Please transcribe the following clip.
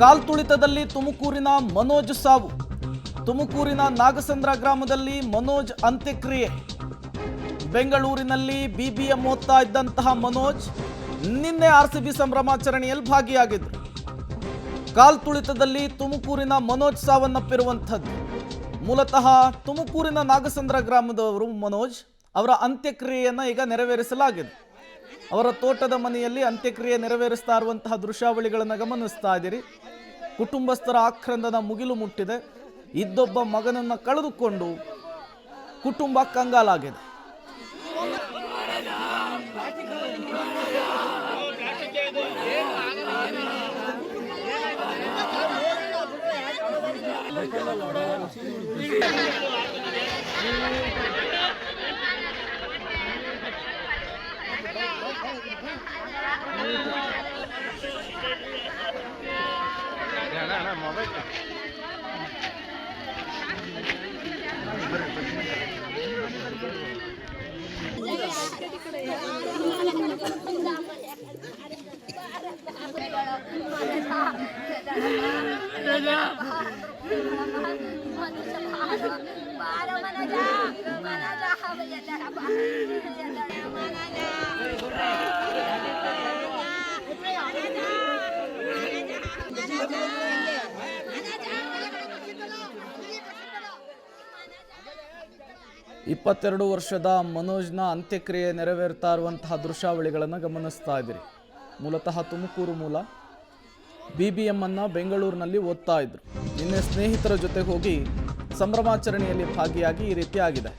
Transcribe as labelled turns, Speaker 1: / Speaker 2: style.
Speaker 1: ಕಾಲ್ತುಳಿತದಲ್ಲಿ ತುಮಕೂರಿನ ಮನೋಜ್ ಸಾವು. ತುಮಕೂರಿನ ನಾಗಸಂದ್ರ ಗ್ರಾಮದಲ್ಲಿ ಮನೋಜ್ ಅಂತ್ಯಕ್ರಿಯೆ. ಬೆಂಗಳೂರಿನಲ್ಲಿ ಬಿಬಿಎಂ ಓದ್ತಾ ಇದ್ದಂತಹ ಮನೋಜ್ ನಿನ್ನೆ ಆರ್ಸಿಬಿ ಸಂಭ್ರಮಾಚರಣೆಯಲ್ಲಿ ಭಾಗಿಯಾಗಿದ್ದರು. ಕಾಲ್ತುಳಿತದಲ್ಲಿ ತುಮಕೂರಿನ ಮನೋಜ್ ಸಾವನ್ನಪ್ಪಿರುವಂಥದ್ದು. ಮೂಲತಃ ತುಮಕೂರಿನ ನಾಗಸಂದ್ರ ಗ್ರಾಮದವರು ಮನೋಜ್. ಅವರ ಅಂತ್ಯಕ್ರಿಯೆಯನ್ನು ಈಗ ನೆರವೇರಿಸಲಾಗಿದೆ. ಅವರ ತೋಟದ ಮನೆಯಲ್ಲಿ ಅಂತ್ಯಕ್ರಿಯೆ ನೆರವೇರಿಸ್ತಾ ಇರುವಂತಹ ದೃಶ್ಯಾವಳಿಗಳನ್ನು ಗಮನಿಸ್ತಾ ಇದ್ದೀರಿ. ಕುಟುಂಬಸ್ಥರ ಆಕ್ರಂದನ ಮುಗಿಲು ಮುಟ್ಟಿದೆ. ಇದ್ದೊಬ್ಬ ಮಗನನ್ನು ಕಳೆದುಕೊಂಡು ಕುಟುಂಬ ಕಂಗಾಲಾಗಿದೆ. ಇಪ್ಪತ್ತೆರಡು ವರ್ಷದ ಮನೋಜ್ನ ಅಂತ್ಯಕ್ರಿಯೆ ನೆರವೇರ್ತಾ ಇರುವಂತಹ ದೃಶ್ಯಾವಳಿಗಳನ್ನು ಗಮನಿಸ್ತಾ ಇದ್ದೀರಿ. ಮೂಲತಃ ತುಮಕೂರು ಮೂಲ. ಬಿಬಿಎಂ ಅನ್ನ ಬೆಂಗಳೂರಿನಲ್ಲಿ ಓದ್ತಾ ಇದ್ರು. ನಿನ್ನೆ ಸ್ನೇಹಿತರ ಜೊತೆ ಹೋಗಿ ಸಂಭ್ರಮಾಚರಣೆಯಲ್ಲಿ ಭಾಗಿಯಾಗಿ ಈ ರೀತಿ ಆಗಿದೆ.